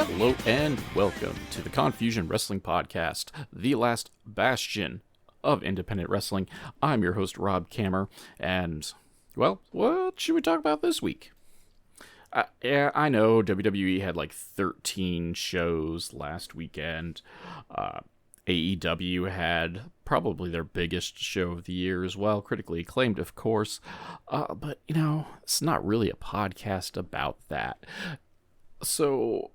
Hello and welcome to the Confusion Wrestling Podcast, the last bastion of independent wrestling. I'm your host, Rob Kammer, and, well, what should we talk about this week? Yeah, I know WWE had like 13 shows last weekend. AEW had probably their biggest show of the year as well, critically acclaimed, of course. But, it's not really a podcast about that. So,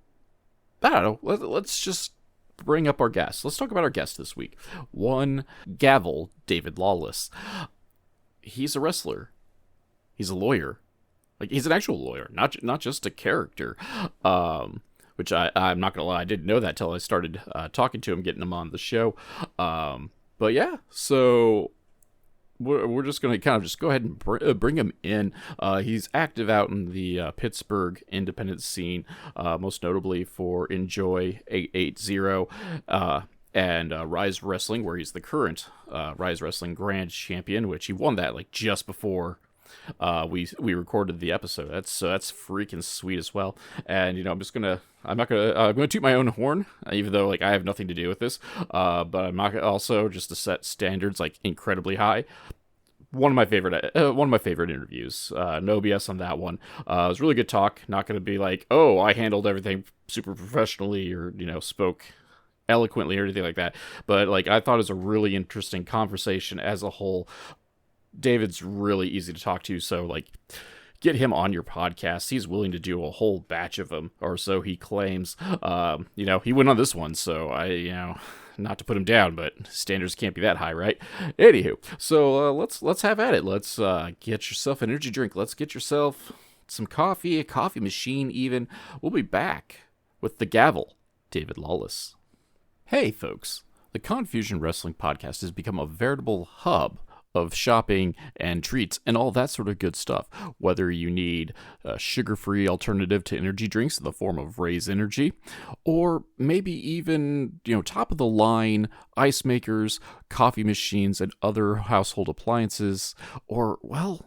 I don't know. Let's just bring up our guests. Let's talk about our guest this week. One, Gavel, David Lawless. He's a wrestler. He's a lawyer. Like, he's an actual lawyer, not just a character. Which I'm not going to lie, I didn't know that till I started talking to him, getting him on the show. But yeah, so we're just going to kind of just go ahead and bring him in. He's active out in the Pittsburgh independent scene, most notably for Enjoy 880 and Rise Wrestling, where he's the current Rise Wrestling Grand Champion, which he won that like just before we recorded the episode. That's freaking sweet as well. And I'm not gonna toot my own horn, even though like I have nothing to do with this. But I'm not also just to set standards like incredibly high. One of my favorite interviews. No BS on that one. It was really good talk. Not gonna be like, oh, I handled everything super professionally or spoke eloquently or anything like that. But like I thought it was a really interesting conversation as a whole. David's really easy to talk to, so like get him on your podcast. He's willing to do a whole batch of them, or so he claims. He went on this one, so I not to put him down, but standards can't be that high, right? Anywho, so let's have at it. Let's get yourself an energy drink. Let's get yourself some coffee, a coffee machine even. We'll be back with the Gavel, David Lawless. Hey folks, the Confusion Wrestling Podcast has become a veritable hub of shopping and treats and all that sort of good stuff. Whether you need a sugar-free alternative to energy drinks in the form of Raise Energy, or maybe even, top-of-the-line ice makers, coffee machines, and other household appliances, or, well,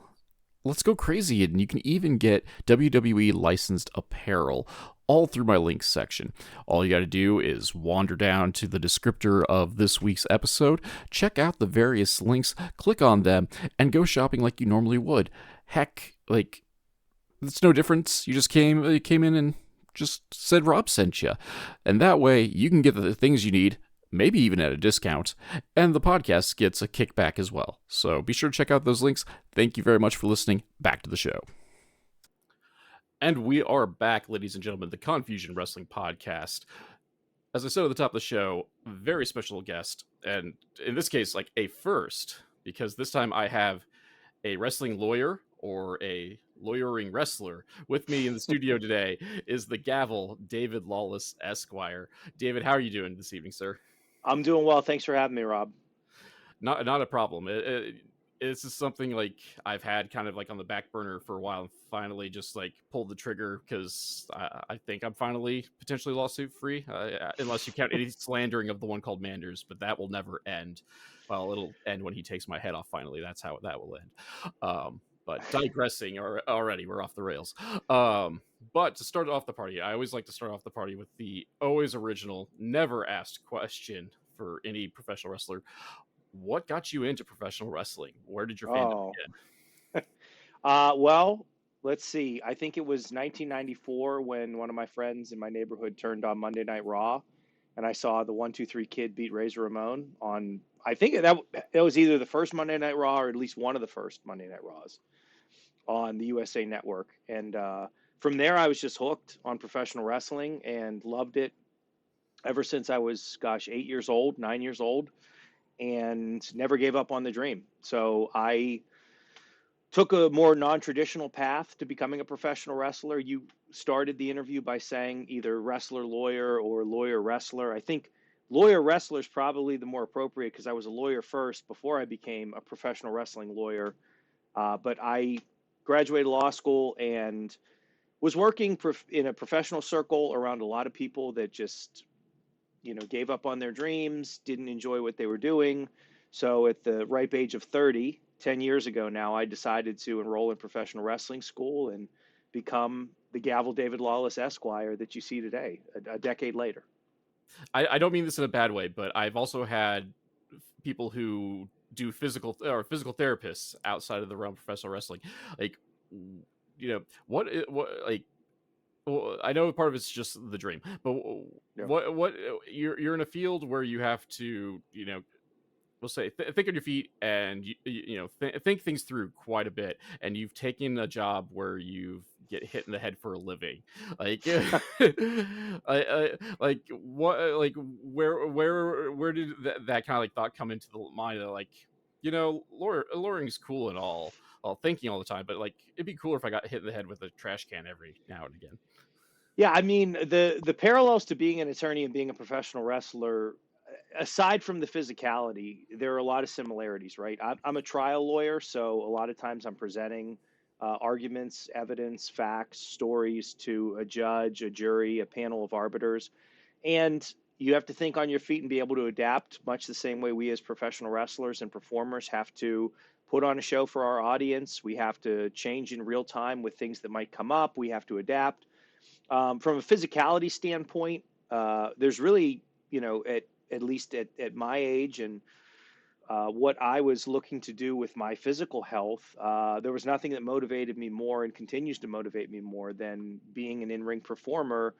let's go crazy, and you can even get WWE licensed apparel all through my links section. All you got to do is wander down to the descriptor of this week's episode, check out the various links, click on them, and go shopping like you normally would. Heck, like, it's no difference. You just came in and just said Rob sent you. And that way, you can get the things you need, maybe even at a discount, and the podcast gets a kickback as well. So be sure to check out those links. Thank you very much for listening. Back to the show. And we are back, ladies and gentlemen, the Confusion Wrestling Podcast. As I said at the top of the show, very special guest, and in this case, like a first, because this time I have a wrestling lawyer, or a lawyering wrestler, with me in the studio today is the Gavel, David Lawless, Esquire. David, how are you doing this evening, sir? I'm doing well. Thanks for having me, Rob. Not a problem. This is something like I've had kind of like on the back burner for a while, and finally just like pulled the trigger because I think I'm finally potentially lawsuit free, unless you count any slandering of the one called Manders, but that will never end. Well, it'll end when he takes my head off finally. That's how that will end. But digressing already, we're off the rails. But to start off the party, I always like to start off the party with the always original, never asked question for any professional wrestler. What got you into professional wrestling? Where did your fandom begin? Well, let's see. I think it was 1994 when one of my friends in my neighborhood turned on Monday Night Raw, and I saw the 1-2-3 Kid beat Razor Ramon on. I think that was either the first Monday Night Raw or at least one of the first Monday Night Raws on the USA Network. And from there, I was just hooked on professional wrestling and loved it ever since I was, 9 years old. And never gave up on the dream. So I took a more non-traditional path to becoming a professional wrestler. You started the interview by saying either wrestler lawyer or lawyer wrestler. I think lawyer wrestler is probably the more appropriate because I was a lawyer first before I became a professional wrestling lawyer. But I graduated law school and was working in a professional circle around a lot of people that just gave up on their dreams, didn't enjoy what they were doing. So at the ripe age of 30, 10 years ago now, I decided to enroll in professional wrestling school and become the Gavel David Lawless Esquire that you see today, a decade later. I don't mean this in a bad way, but I've also had people who do physical therapists outside of the realm of professional wrestling. Like, what like, well, I know part of it's just the dream, but Yeah. what you're in a field where you have to, we'll say think on your feet, and think things through quite a bit, and you've taken a job where you get hit in the head for a living, like like what, like where did that kind of like thought come into the mind of like, lawyering is cool and all thinking all the time, but like it'd be cooler if I got hit in the head with a trash can every now and again. Yeah, I mean the parallels to being an attorney and being a professional wrestler, aside from the physicality, there are a lot of similarities, right? I'm a trial lawyer, so a lot of times I'm presenting arguments, evidence, facts, stories to a judge, a jury, a panel of arbiters, and you have to think on your feet and be able to adapt, much the same way we as professional wrestlers and performers have to put on a show for our audience. We have to change in real time with things that might come up. We have to adapt. From a physicality standpoint, there's really, at least at my age and what I was looking to do with my physical health, there was nothing that motivated me more and continues to motivate me more than being an in-ring performer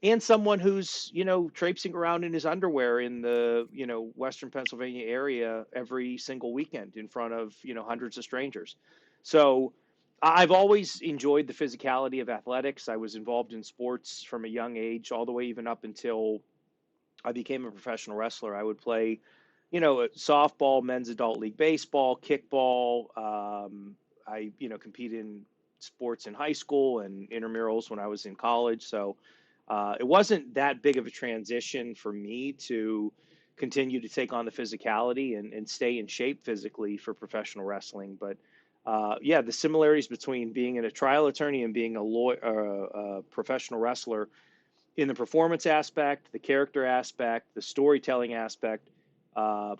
and someone who's, traipsing around in his underwear in the, Western Pennsylvania area every single weekend in front of, hundreds of strangers. So I've always enjoyed the physicality of athletics. I was involved in sports from a young age, all the way even up until I became a professional wrestler. I would play, softball, men's adult league baseball, kickball. I, competed in sports in high school and intramurals when I was in college. So it wasn't that big of a transition for me to continue to take on the physicality and stay in shape physically for professional wrestling. But yeah, the similarities between being a trial attorney and being a lawyer, a professional wrestler in the performance aspect, the character aspect, the storytelling aspect, uh,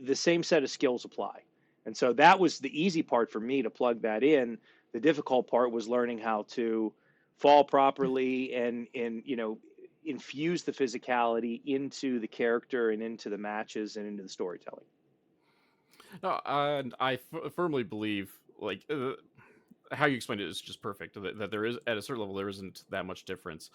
the same set of skills apply. And so that was the easy part for me to plug that in. The difficult part was learning how to fall properly and infuse the physicality into the character and into the matches and into the storytelling. No, and I firmly believe, like, how you explained it is just perfect. That there is, at a certain level, there isn't that much difference,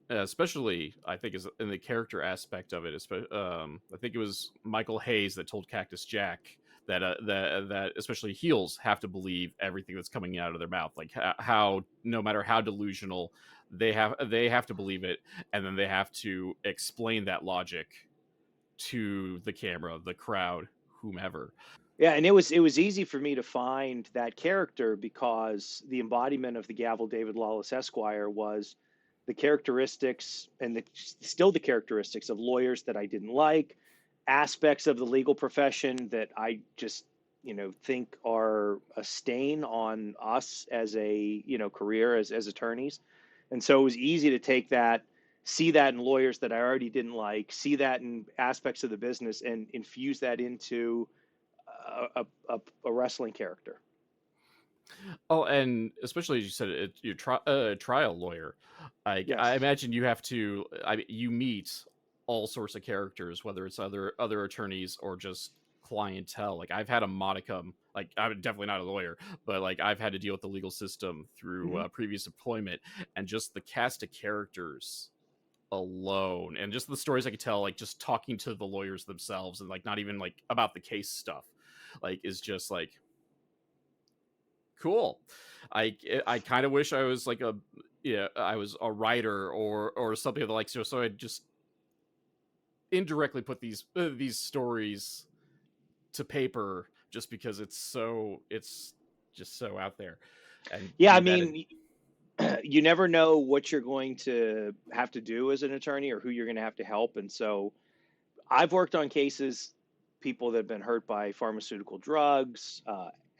especially I think is in the character aspect of it. I think it was Michael Hayes that told Cactus Jack that that especially heels have to believe everything that's coming out of their mouth, like how no matter how delusional they have to believe it, and then they have to explain that logic to the camera, the crowd, whomever. Yeah, and it was easy for me to find that character because the embodiment of the Gavel David Lawless Esquire was the characteristics and still the characteristics of lawyers that I didn't like, aspects of the legal profession that I just think are a stain on us as a career as attorneys, and so it was easy to take that, see that in lawyers that I already didn't like, see that in aspects of the business, and infuse that into a wrestling character. Oh, and especially as you said, you're a trial lawyer. Like I Yes. imagine you have to. I mean, you meet all sorts of characters, whether it's other attorneys or just clientele. Like I've had a modicum. Like I'm definitely not a lawyer, but like I've had to deal with the legal system through Hmm. previous employment, and just the cast of characters alone, and just the stories I could tell, like just talking to the lawyers themselves, and like not even like about the case stuff, like is just like cool. I kind of wish I was like I was a writer or something of the like, so I just indirectly put these stories to paper just because it's just so out there, and Yeah, I weave that in. mean, you never know what you're going to have to do as an attorney or who you're going to have to help, and so I've worked on cases, people that have been hurt by pharmaceutical drugs,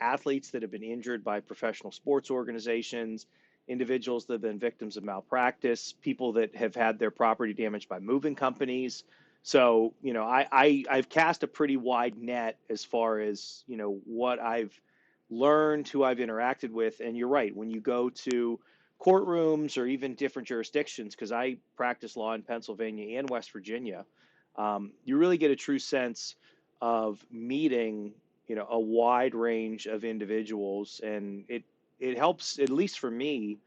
athletes that have been injured by professional sports organizations, individuals that have been victims of malpractice, people that have had their property damaged by moving companies. So, I've cast a pretty wide net as far as, what I've learned, who I've interacted with. And you're right, when you go to courtrooms or even different jurisdictions, because I practice law in Pennsylvania and West Virginia, you really get a true sense of meeting, a wide range of individuals, and it helps, at least for me,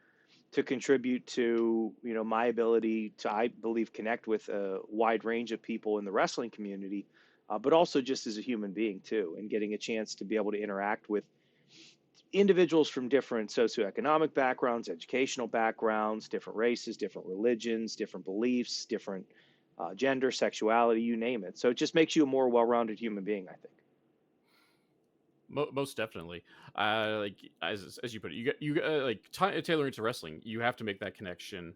to contribute to my ability to, I believe, connect with a wide range of people in the wrestling community, but also just as a human being too, and getting a chance to be able to interact with individuals from different socioeconomic backgrounds, educational backgrounds, different races, different religions, different beliefs, different gender, sexuality, you name it. So it just makes you a more well-rounded human being, I think. Most definitely. Like as you put it, like tailoring to wrestling. You have to make that connection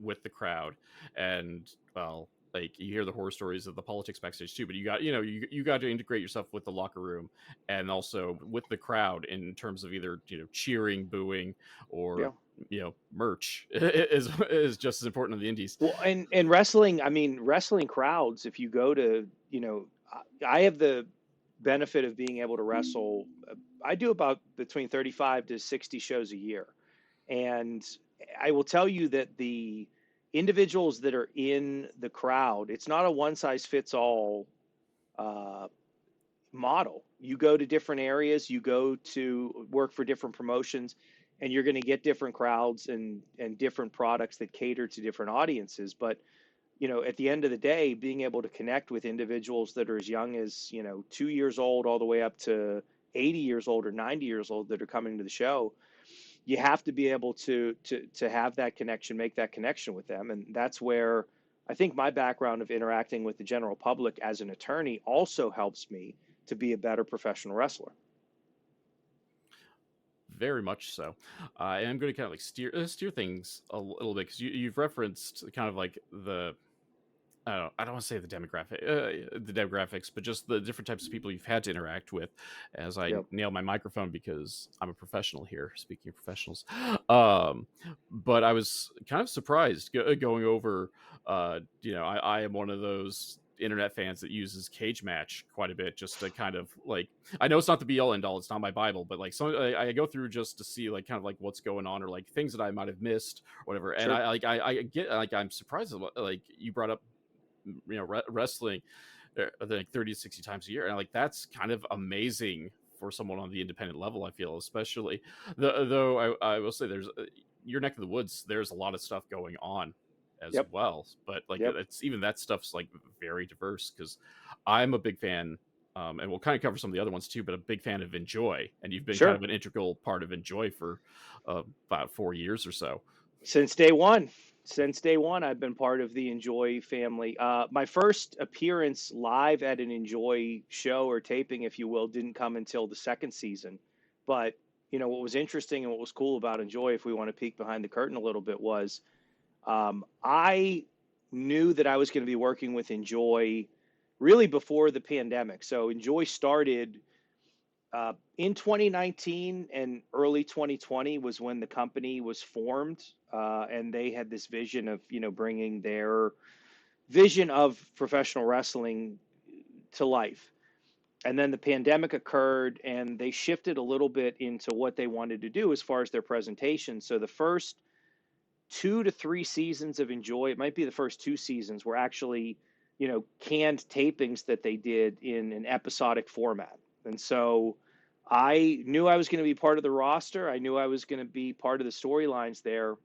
with the crowd, and well, like you hear the horror stories of the politics backstage too. But you got to integrate yourself with the locker room and also with the crowd in terms of either cheering, booing, or Yeah. merch is just as important in the indies. Well, and wrestling, I mean, wrestling crowds, if you go to, I have the benefit of being able to wrestle. I do about between 35 to 60 shows a year. And I will tell you that the individuals that are in the crowd, it's not a one size fits all uh, model. You go to different areas, you go to work for different promotions, and you're going to get different crowds and different products that cater to different audiences. But at the end of the day, being able to connect with individuals that are as young as 2 years old all the way up to 80 years old or 90 years old that are coming to the show, you have to be able to have that connection, make that connection with them. And that's where I think my background of interacting with the general public as an attorney also helps me to be a better professional wrestler. Very much so. And I'm going to kind of like steer things a little bit because you've referenced kind of like I don't want to say the demographics, but just the different types of people you've had to interact with. As I Yep. nail my microphone because I'm a professional here. Speaking of professionals, um, but I was kind of surprised going over. I am one of those internet fans that uses Cage Match quite a bit just to kind of like, I know it's not the be all end all, it's not my Bible, but like I go through just to see like kind of like what's going on or like things that I might have missed or whatever. And Sure. I get like, I'm surprised like you brought up wrestling like 30 to 60 times a year, and like that's kind of amazing for someone on the independent level. I feel, especially though I will say there's your neck of the woods, there's a lot of stuff going on as Yep. well, but like Yep. it's even that stuff's like very diverse because I'm a big fan, and we'll kind of cover some of the other ones too, but a big fan of Enjoy, and you've been kind Sure. of an integral part of Enjoy for about 4 years or so. Since day one. Since day one, I've been part of the Enjoy family. My first appearance live at an Enjoy show or taping, if you will, didn't come until the second season. But, what was interesting and what was cool about Enjoy, if we want to peek behind the curtain a little bit, was I knew that I was going to be working with Enjoy really before the pandemic. So Enjoy started in 2019 and early 2020 was when the company was formed, and they had this vision of bringing their vision of professional wrestling to life. And then the pandemic occurred, and they shifted a little bit into what they wanted to do as far as their presentation. So the first 2 to 3 seasons of Enjoy, it might be the first 2 seasons, were actually canned tapings that they did in an episodic format. And so I knew I was going to be part of the roster. I knew I was going to be part of the storylines there.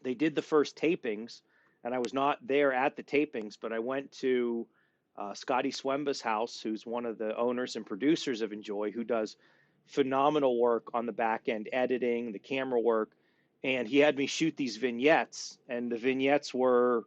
They did the first tapings, and I was not there at the tapings, but I went to Scotty Swemba's house, who's one of the owners and producers of Enjoy, who does phenomenal work on the back end editing, the camera work. And he had me shoot these vignettes, and the vignettes were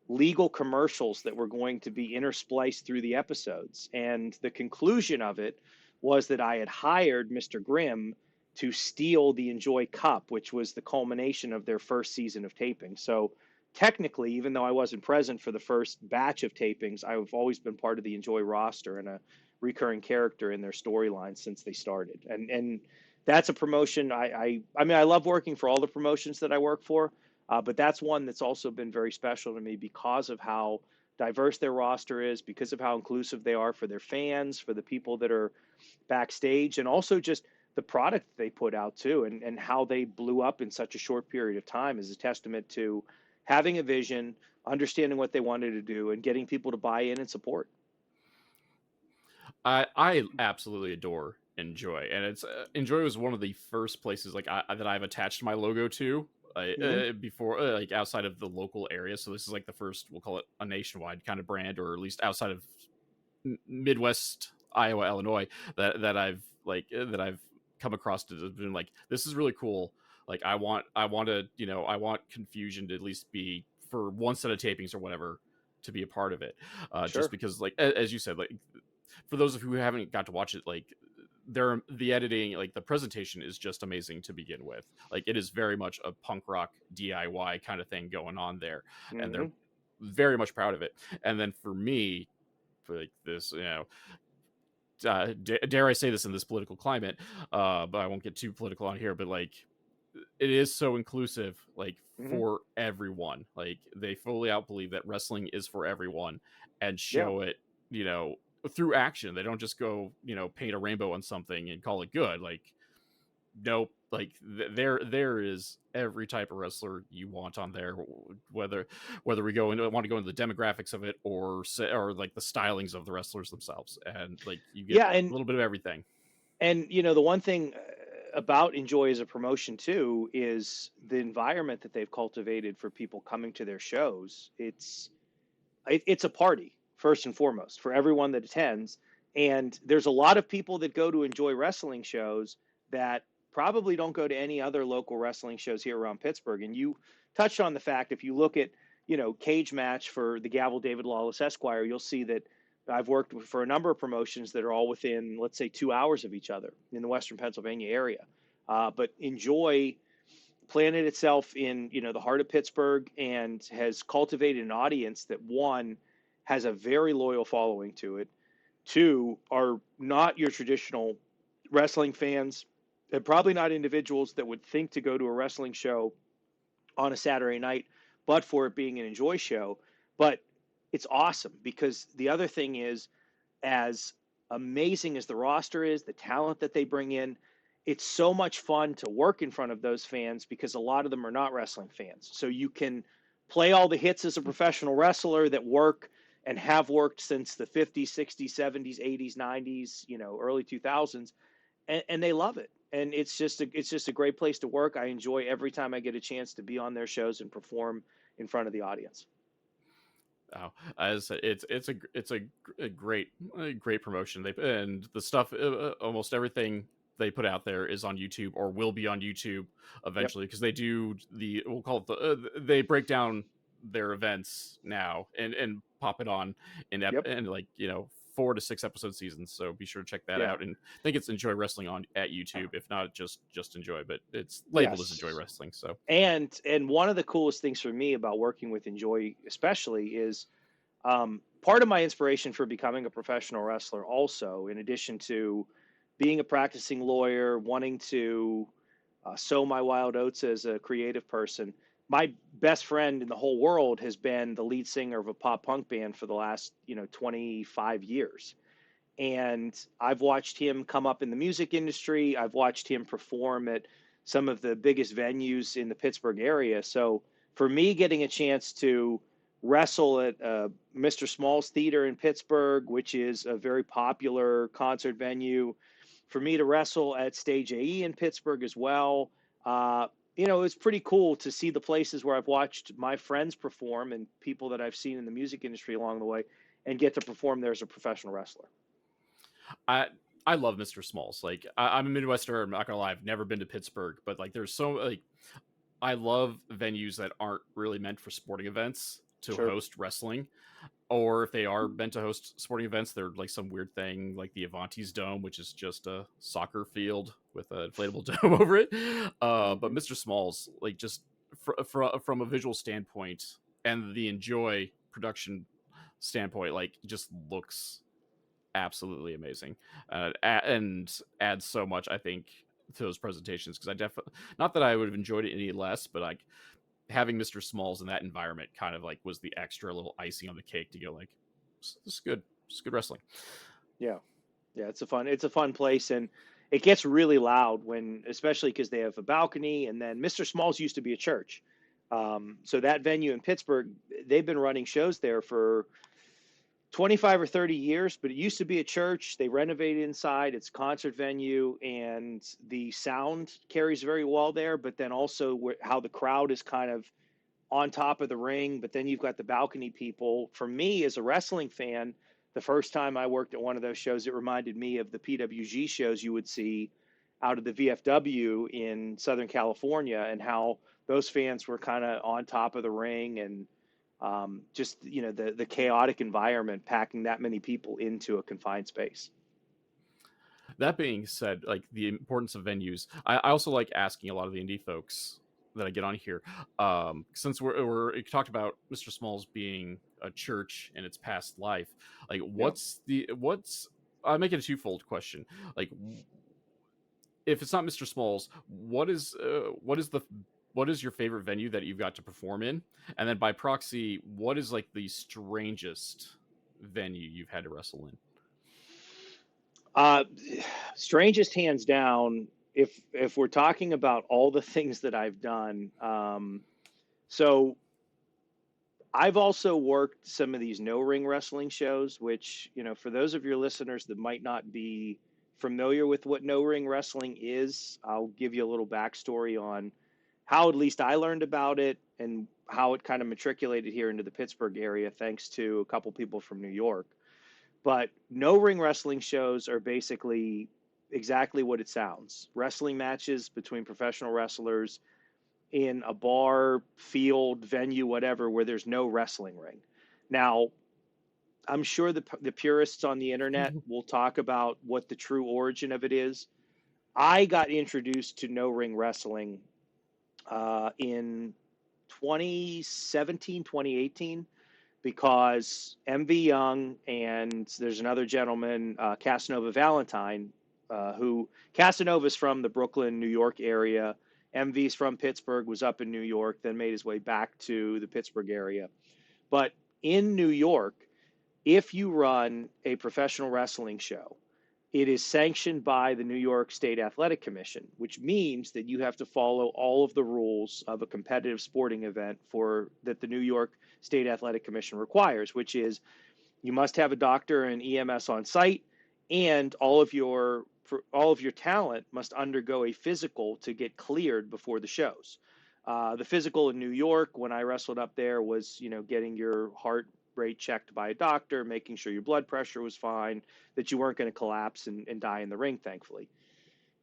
legal commercials that were going to be interspliced through the episodes. And the conclusion of it was that I had hired Mr. Grimm to steal the Enjoy Cup, which was the culmination of their first season of taping. So technically, even though I wasn't present for the first batch of tapings, I've always been part of the Enjoy roster and a recurring character in their storyline since they started. And that's a promotion I mean, I love working for all the promotions that I work for, but that's one that's also been very special to me because of how diverse their roster is, because of how inclusive they are for their fans, for the people that are backstage, and also just the product they put out too, and how they blew up in such a short period of time is a testament to having a vision, understanding what they wanted to do, and getting people to buy in and support. I absolutely adore Enjoy, and it's Enjoy was one of the first places like that I've attached my logo to. Hmm. Before, like outside of the local area, so this is like the first, we'll call it a nationwide kind of brand, or at least outside of Midwest Iowa, Illinois, that I've come across to have been like, this is really cool. Like I want Confusion to at least be for one set of tapings or whatever to be a part of it. Just Sure. because, like as you said, like for those of you who haven't got to watch it, like the editing, like the presentation is just amazing to begin with. Like it is very much a punk rock DIY kind of thing going on there, and they're Hmm. very much proud of it. And then for me, for like this, dare I say this in this political climate, but I won't get too political on here. But like, it is so inclusive, like Hmm. for everyone. Like they fully out believe that wrestling is for everyone, and Yeah. show it, you know, through action. They don't just go, paint a rainbow on something and call it good. Like nope, like there is every type of wrestler you want on there, whether we want to go into the demographics of it, or like the stylings of the wrestlers themselves, and like you get Yeah. a little bit of everything. And the one thing about Enjoy as a promotion too is the environment that they've cultivated for people coming to their shows. It's a party first and foremost for everyone that attends, and there's a lot of people that go to Enjoy wrestling shows that probably don't go to any other local wrestling shows here around Pittsburgh. And you touched on the fact, if you look at cage match for the Gavel David Lawless Esquire, you'll see that I've worked for a number of promotions that are all within, let's say, 2 hours of each other in the Western Pennsylvania area. But Enjoy planted itself in the heart of Pittsburgh and has cultivated an audience that, one, has a very loyal following to it. Two, are not your traditional wrestling fans, and probably not individuals that would think to go to a wrestling show on a Saturday night, but for it being an Enjoy show. But it's awesome because the other thing is, as amazing as the roster is, the talent that they bring in, it's so much fun to work in front of those fans because a lot of them are not wrestling fans. So you can play all the hits as a professional wrestler that work and have worked since the 50s, 60s, 70s, 80s, 90s, early 2000s, and they love it. And it's just a great place to work. I enjoy every time I get a chance to be on their shows and perform in front of the audience. Oh, as I said, a great promotion. They and the stuff, almost everything they put out there is on YouTube or will be on YouTube Yep. eventually, because they do we'll call it they break down their events now and pop it on Yep. and like 4 to 6 episode seasons. So be sure to check that Yeah. out. And I think it's Enjoy Wrestling on at YouTube, if not just Enjoy, but it's labeled as Enjoy Yes. Wrestling. So And one of the coolest things for me about working with Enjoy, especially, is part of my inspiration for becoming a professional wrestler. Also, in addition to being a practicing lawyer, wanting to sow my wild oats as a creative person, my best friend in the whole world has been the lead singer of a pop punk band for the last 25 years. And I've watched him come up in the music industry. I've watched him perform at some of the biggest venues in the Pittsburgh area. So for me, getting a chance to wrestle at Mr. Small's Theater in Pittsburgh, which is a very popular concert venue, for me to wrestle at Stage AE in Pittsburgh as well. It's pretty cool to see the places where I've watched my friends perform and people that I've seen in the music industry along the way, and get to perform there as a professional wrestler. I I love Mr. Smalls. Like I'm a Midwesterner. I'm not gonna lie. I've never been to Pittsburgh, but like there's so like I love venues that aren't really meant for sporting events to Sure. host wrestling, or if they are meant to host sporting events, they're like some weird thing like the Avanti's Dome, which is just a soccer field with an inflatable dome over it. But Hmm. Mr. Smalls, like just from a visual standpoint and the Enjoy production standpoint, like just looks absolutely amazing, and adds so much, I think, to those presentations. Because I definitely, not that I would have enjoyed it any less, but like having Mr. Smalls in that environment kind of like was the extra little icing on the cake to go like, this is good. This is good wrestling. Yeah. Yeah, it's a fun place. And it gets really loud when, especially because they have a balcony. And then Mr. Smalls used to be a church. So that venue in Pittsburgh, they've been running shows there for 25 or 30 years, but it used to be a church. They renovated inside. It's a concert venue, and the sound carries very well there. But then also how the crowd is kind of on top of the ring, but then you've got the balcony people. For me, as a wrestling fan, the first time I worked at one of those shows, it reminded me of the PWG shows you would see out of the VFW in Southern California, and how those fans were kind of on top of the ring, and just the chaotic environment, packing that many people into a confined space. That being said, like the importance of venues, I also like asking a lot of the indie folks that I get on here, since we talked about Mr. Smalls being a church in its past life. Like, Yeah. what's I make it a twofold question. Like, if it's not Mr. Smalls, what is your favorite venue that you've got to perform in? And then by proxy, what is like the strangest venue you've had to wrestle in? Uh, Strangest, hands down. If we're talking about all the things that I've done, so I've also worked some of these no ring wrestling shows, which, for those of your listeners that might not be familiar with what no ring wrestling is, I'll give you a little backstory on how at least I learned about it and how it kind of matriculated here into the Pittsburgh area, thanks to a couple people from New York. But no ring wrestling shows are basically exactly what it sounds: wrestling matches between professional wrestlers in a bar, field, venue, whatever, where there's no wrestling ring. Now, I'm sure the purists on the internet will talk about what the true origin of it is. I got introduced to no ring wrestling in 2017, 2018, because MV Young and there's another gentleman, Casanova Valentine, who Casanova's from the Brooklyn, New York area. MV's from Pittsburgh, was up in New York, then made his way back to the Pittsburgh area. But in New York, if you run a professional wrestling show, it is sanctioned by the New York State Athletic Commission, which means that you have to follow all of the rules of a competitive sporting event for that the New York State Athletic Commission requires, which is you must have a doctor and EMS on site, and all of your talent must undergo a physical to get cleared before the shows. The physical in New York, when I wrestled up there, was getting your heart rate checked by a doctor, making sure your blood pressure was fine, that you weren't going to collapse and die in the ring, thankfully.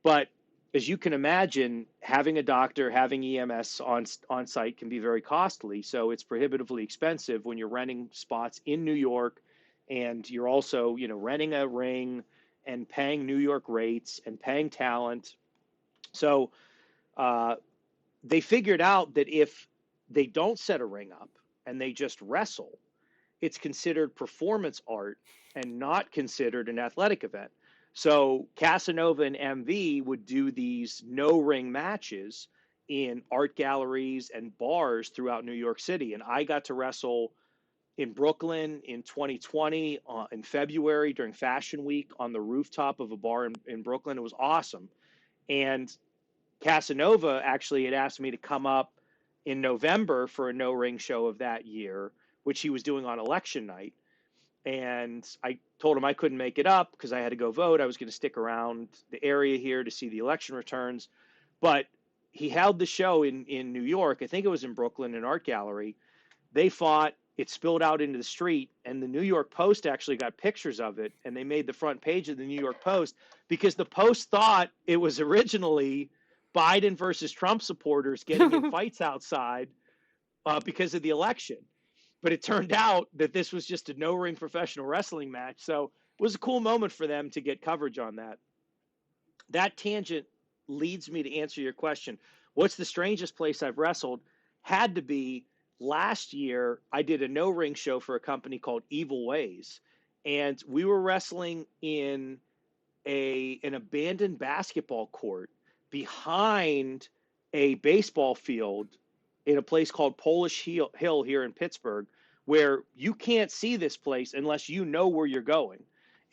But as you can imagine, having a doctor, having EMS on site can be very costly. So it's prohibitively expensive when you're renting spots in New York, and you're also renting a ring and paying New York rates and paying talent. So they figured out that if they don't set a ring up and they just wrestle, it's considered performance art and not considered an athletic event. So Casanova and MV would do these no ring matches in art galleries and bars throughout New York City. And I got to wrestle in Brooklyn in 2020 in February during Fashion Week on the rooftop of a bar in Brooklyn. It was awesome. And Casanova actually had asked me to come up in November for a no ring show of that year, which he was doing on election night. And I told him I couldn't make it up because I had to go vote. I was going to stick around the area here to see the election returns. But he held the show in New York. I think it was in Brooklyn, an art gallery. They fought. It spilled out into the street, and the New York Post actually got pictures of it, and they made the front page of the New York Post because the Post thought it was originally Biden versus Trump supporters getting in fights outside because of the election. But it turned out that this was just a no-ring professional wrestling match. So it was a cool moment for them to get coverage on that. That tangent leads me to answer your question. What's the strangest place I've wrestled? Had to be last year. I did a no-ring show for a company called Evil Ways. And we were wrestling in an abandoned basketball court behind a baseball field in a place called Polish Hill here in Pittsburgh, where you can't see this place unless you know where you're going.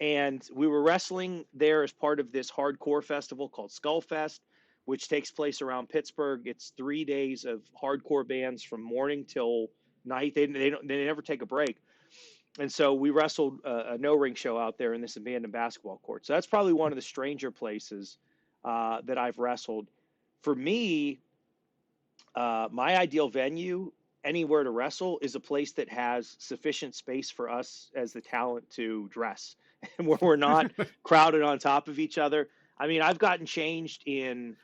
And we were wrestling there as part of this hardcore festival called Skull Fest, which takes place around Pittsburgh. It's 3 days of hardcore bands from morning till night. They never take a break. And so we wrestled a no ring show out there in this abandoned basketball court. So that's probably one of the stranger places that I've wrestled. For me, my ideal venue anywhere to wrestle is a place that has sufficient space for us as the talent to dress and where we're not crowded on top of each other. I mean, I've gotten changed in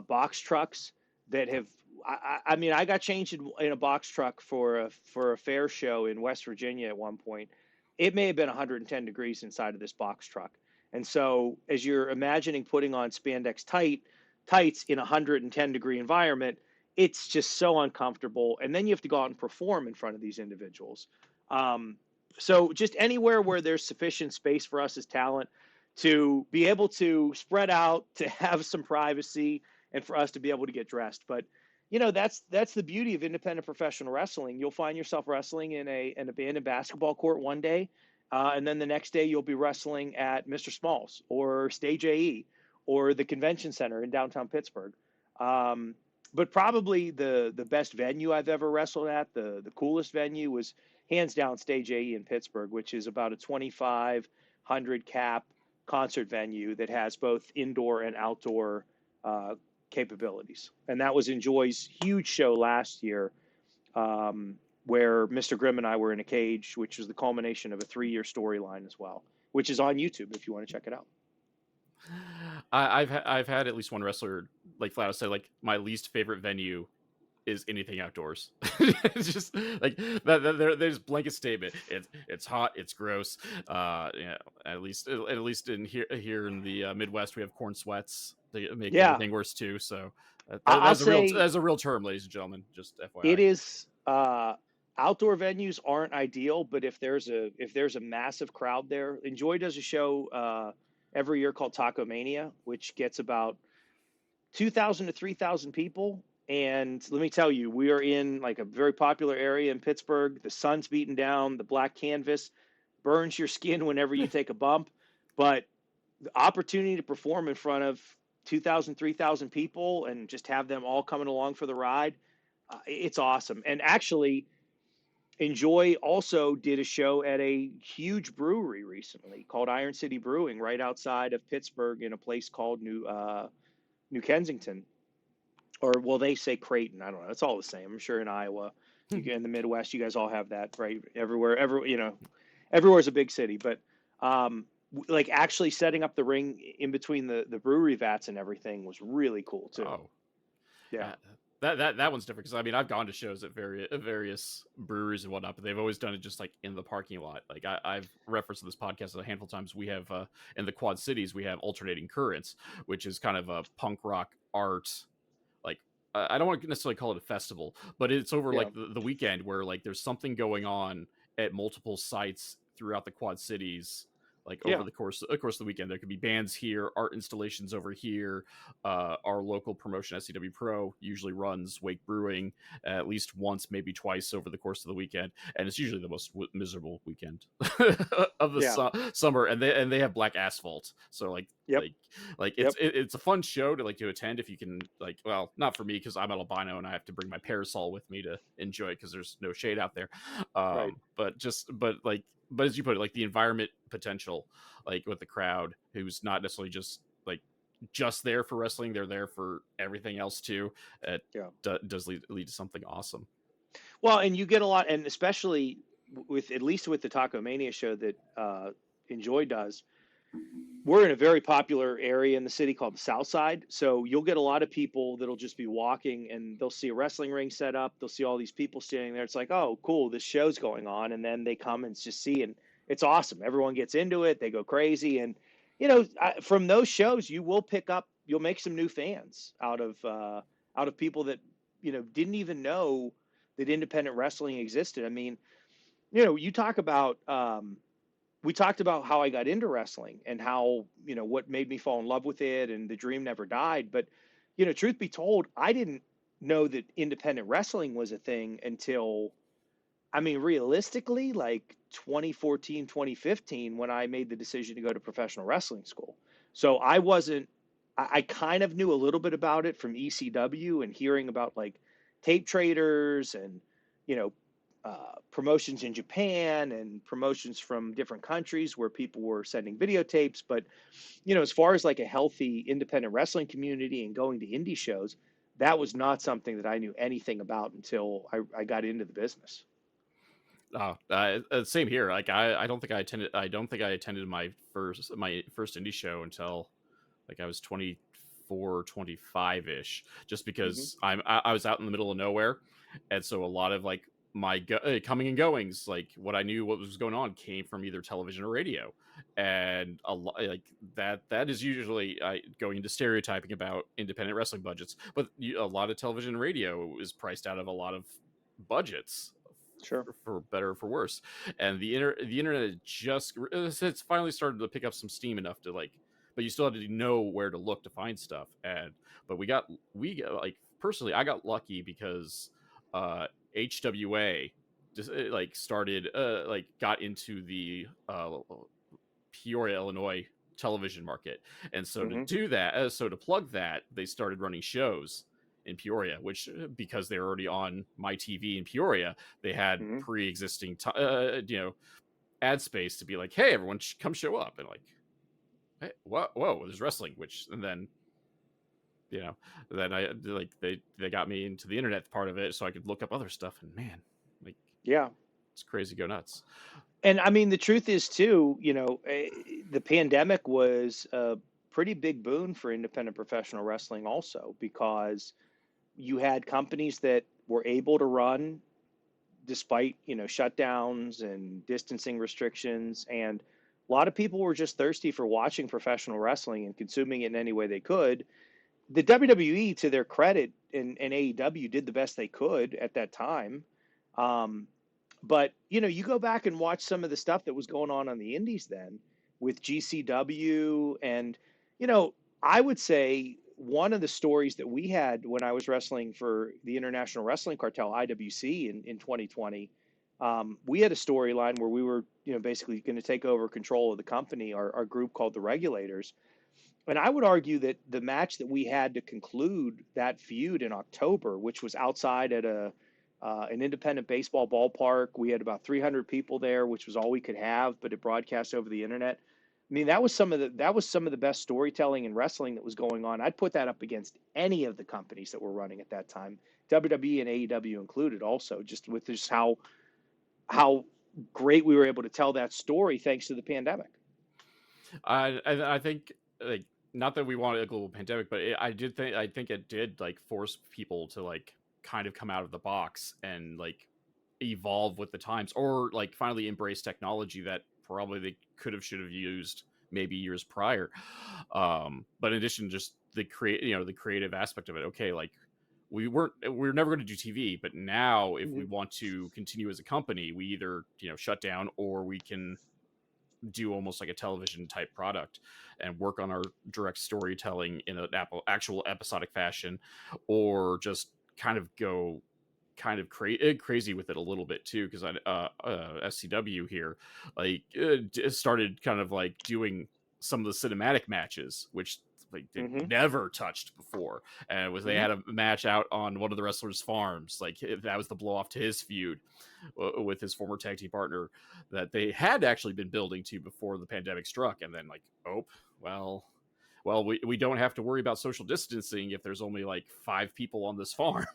box trucks that have. I mean, I got changed in a box truck for a fair show in West Virginia at one point. It may have been 110 degrees inside of this box truck, and so as you're imagining putting on spandex tights in a 110-degree environment, it's just so uncomfortable. And then you have to go out and perform in front of these individuals. So just anywhere where there's sufficient space for us as talent to be able to spread out, to have some privacy, and for us to be able to get dressed. But that's the beauty of independent professional wrestling. You'll find yourself wrestling in an abandoned basketball court one day, and then the next day you'll be wrestling at Mr. Smalls or Stage AE or the Convention Center in downtown Pittsburgh. But probably the best venue I've ever wrestled at, the coolest venue, was hands down Stage AE in Pittsburgh, which is about a 2,500 cap concert venue that has both indoor and outdoor capabilities. And that was Enjoy's huge show last year, where Mr. Grimm and I were in a cage, which was the culmination of a 3-year storyline as well, which is on YouTube if you want to check it out. I've had at least one wrestler like flat out say like my least favorite venue is anything outdoors. It's just like that. There's blanket statement. It's hot. It's gross. At least in here in the Midwest, we have corn sweats. They make everything worse too. So that's a real term, ladies and gentlemen. Just FYI. It is. Outdoor venues aren't ideal, but if there's a massive crowd there, Enjoy does a show every year called Taco Mania, which gets about 2,000 to 3,000 people. And let me tell you, we are in like a very popular area in Pittsburgh. The sun's beating down. The black canvas burns your skin whenever you take a bump. But the opportunity to perform in front of 2,000, 3,000 people and just have them all coming along for the ride, it's awesome. And actually, Enjoy also did a show at a huge brewery recently called Iron City Brewing right outside of Pittsburgh in a place called New Kensington. Or will they say Creighton? I don't know. It's all the same. I'm sure in Iowa, in the Midwest, you guys all have that, right? Everywhere's a big city. But like actually setting up the ring in between the brewery vats and everything was really cool too. Oh, yeah. That one's different because I mean I've gone to shows at various breweries and whatnot, but they've always done it just like in the parking lot. Like I've referenced in this podcast a handful of times. We have in the Quad Cities we have Alternating Currents, which is kind of a punk rock art. Like I don't want to necessarily call it a festival, but it's over like the weekend where like there's something going on at multiple sites throughout the Quad Cities. Like over the course of the weekend, there could be bands here, art installations over here. Our local promotion, SCW Pro, usually runs Wake Brewing at least once, maybe twice over the course of the weekend, and it's usually the most miserable weekend of the summer. And they have black asphalt, so it's a fun show to attend if you can. Like, well, not for me because I'm an albino and I have to bring my parasol with me to enjoy it because there's no shade out there. But as you put it, like the environment potential, like with the crowd who's not necessarily just there for wrestling, they're there for everything else too. It does lead to something awesome. Well, and you get a lot, and especially with the Taco Mania show that Enjoy does, we're in a very popular area in the city called the South Side. So you'll get a lot of people that'll just be walking and they'll see a wrestling ring set up. They'll see all these people standing there. It's like, oh, cool, this show's going on. And then they come and just see, and it's awesome. Everyone gets into it. They go crazy. And, from those shows, you'll make some new fans out of people that, didn't even know that independent wrestling existed. I mean, you talk about, we talked about how I got into wrestling and how, what made me fall in love with it and the dream never died. But, truth be told, I didn't know that independent wrestling was a thing until I mean, realistically, like 2014, 2015, when I made the decision to go to professional wrestling school. So I wasn't, I kind of knew a little bit about it from ECW and hearing about like tape traders and, you know, promotions in Japan and promotions from different countries where people were sending videotapes. But, as far as like a healthy independent wrestling community and going to indie shows, that was not something that I knew anything about until I got into the business. Same here. Like I don't think I attended. I don't think I attended my first indie show until like I was 24, 25 ish. Just Hmm. because I was out in the middle of nowhere, and so a lot of like my coming and goings, like what was going on, came from either television or radio, and a lot like that is usually going into stereotyping about independent wrestling budgets, but a lot of television and radio is priced out of a lot of budgets Sure. for better or for worse. And the internet just it's finally started to pick up some steam enough to like, but you still have to know where to look to find stuff. And but we got like personally I got lucky because HWA just like started like got into the Peoria, Illinois television market. And so to Hmm. do that, so to plug that, they started running shows in Peoria, which because they're already on my TV in Peoria, they had Hmm. pre-existing, ad space to be like, hey, everyone, come show up, and like, hey, whoa, there's wrestling, which and then you know, then I like they got me into the internet part of it, so I could look up other stuff, and man, like Yeah. it's crazy, go nuts. And I mean, the truth is, too, the pandemic was a pretty big boon for independent professional wrestling, also, because you had companies that were able to run despite, shutdowns and distancing restrictions. And a lot of people were just thirsty for watching professional wrestling and consuming it in any way they could. The WWE, to their credit, and AEW did the best they could at that time. Um, but you go back and watch some of the stuff that was going on the indies then with GCW, and you know, I would say one of the stories that we had when I was wrestling for the International Wrestling Cartel (IWC) in 2020, we had a storyline where we were basically going to take over control of the company, our group called the Regulators. And I would argue that the match that we had to conclude that feud in October, which was outside at an independent baseball ballpark, we had about 300 people there, which was all we could have, but it broadcast over the internet. I mean, that was some of the best storytelling in wrestling that was going on. I'd put that up against any of the companies that were running at that time, WWE and AEW included, also, just with just how great we were able to tell that story thanks to the pandemic. I think like not that we wanted a global pandemic, but I think it did like force people to like kind of come out of the box and like evolve with the times, or like finally embrace technology that probably they could have should have used maybe years prior. But in addition, just the creative aspect of it. Okay, like we're never going to do TV, but now if we Mhm. want to continue as a company, we either shut down or we can do almost like a television type product and work on our direct storytelling in an actual episodic fashion, or just kind of go kind of crazy with it a little bit too, because SCW here like started kind of like doing some of the cinematic matches, which like they Mhm. never touched before. And it was they Mhm. had a match out on one of the wrestlers' farms, like that was the blow off to his feud with his former tag team partner that they had actually been building to before the pandemic struck. And then like, oh, well, we don't have to worry about social distancing if there's only like 5 people on this farm.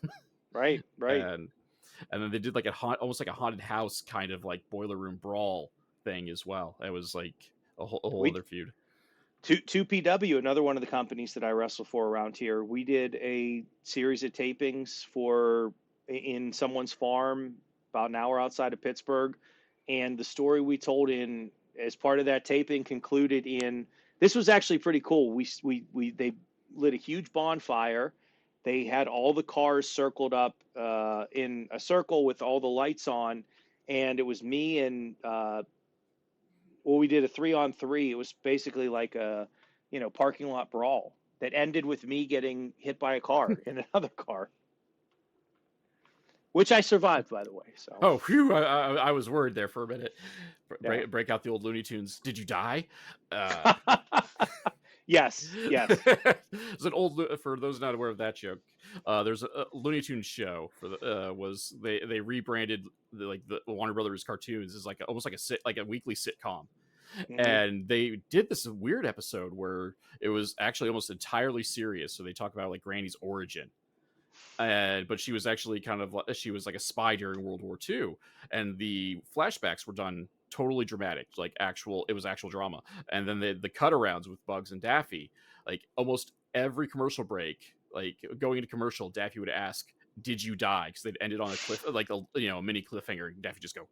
Right. Right. and and then they did like almost like a haunted house kind of like boiler room brawl thing as well. It was like a whole We other feud. two PW, another one of the companies that I wrestle for around here. We did a series of tapings for in someone's farm about an hour outside of Pittsburgh, and the story we told in as part of that taping concluded in this was actually pretty cool. We they lit a huge bonfire. They had all the cars circled up in a circle with all the lights on, and it was me and well, we did a 3-on-3. It was basically like a, parking lot brawl that ended with me getting hit by a car in another car. which I survived, by the way. So Oh, phew! I was worried there for a minute. yeah. Break out the old Looney Tunes. Did you die? Uh, Yes, yes. it's an old for those not aware of that joke. There's a Looney Tunes show for the was they rebranded the Warner Brothers cartoons as like almost like a weekly sitcom, Hmm. and they did this weird episode where it was actually almost entirely serious. So they talk about like Granny's origin, and but she was actually she was like a spy during World War II, and the flashbacks were done totally dramatic, like actual it was actual drama. And then the cut arounds with Bugs and Daffy, like almost every commercial break, like going into commercial, Daffy would ask, "Did you die?" Because they'd ended on a cliff, like a mini cliffhanger. And Daffy just go,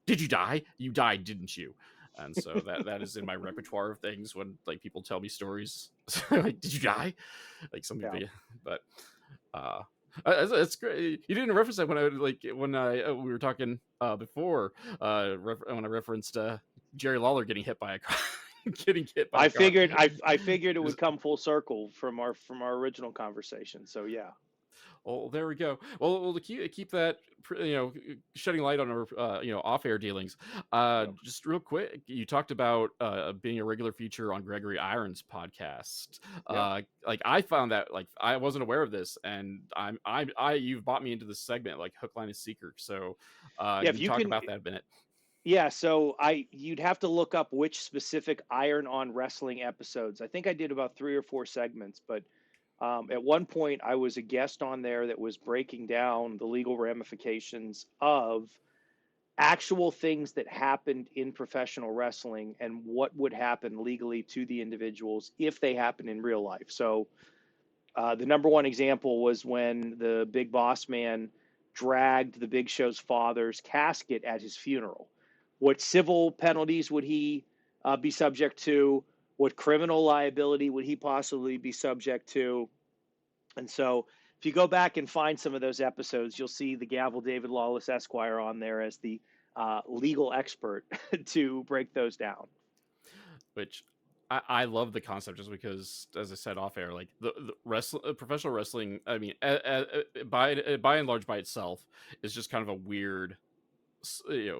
"Did you die? You died, didn't you?" And so that is in my repertoire of things when like people tell me stories. Like, did you die? Like something, Yeah. but uh, it's great. You didn't reference that when I we were talking before. When I referenced Jerry Lawler getting hit by a car, getting hit by a I car. figured I figured it would come full circle from our original conversation. So yeah. Well, there we go. Well, to keep that shedding light on our off air dealings. Yeah. Just real quick, you talked about being a regular feature on Gregory Iron's podcast. Yeah. Like I found that like I wasn't aware of this, and I you've bought me into this segment like hook, line, and seeker. So Yeah, can if you you talk can. about that a minute? Yeah, so you'd have to look up which specific Iron on Wrestling episodes. I think I did about 3 or 4 segments, but at one point I was a guest on there that was breaking down the legal ramifications of actual things that happened in professional wrestling and what would happen legally to the individuals if they happened in real life. So the number one example was when the Big Boss Man dragged the Big Show's father's casket at his funeral. What civil penalties would he be subject to? What criminal liability would he possibly be subject to? And so, if you go back and find some of those episodes, you'll see the Gavel David Lawless Esquire on there as the legal expert to break those down. Which I love the concept just because, as I said off air, like professional wrestling. I mean, by and large by itself is just kind of a weird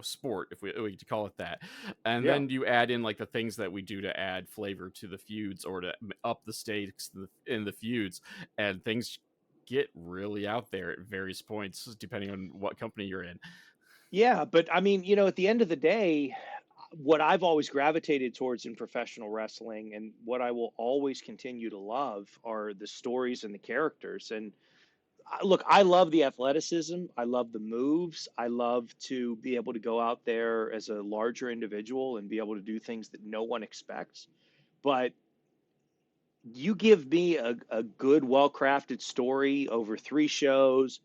sport if we to call it that, and Yeah. then you add in like the things that we do to add flavor to the feuds or to up the stakes in the feuds, and things get really out there at various points depending on what company you're in. Yeah, but I mean, at the end of the day, what I've always gravitated towards in professional wrestling and what I will always continue to love are the stories and the characters. And look, I love the athleticism. I love the moves. I love to be able to go out there as a larger individual and be able to do things that no one expects. But you give me a good, well crafted story over 3 shows,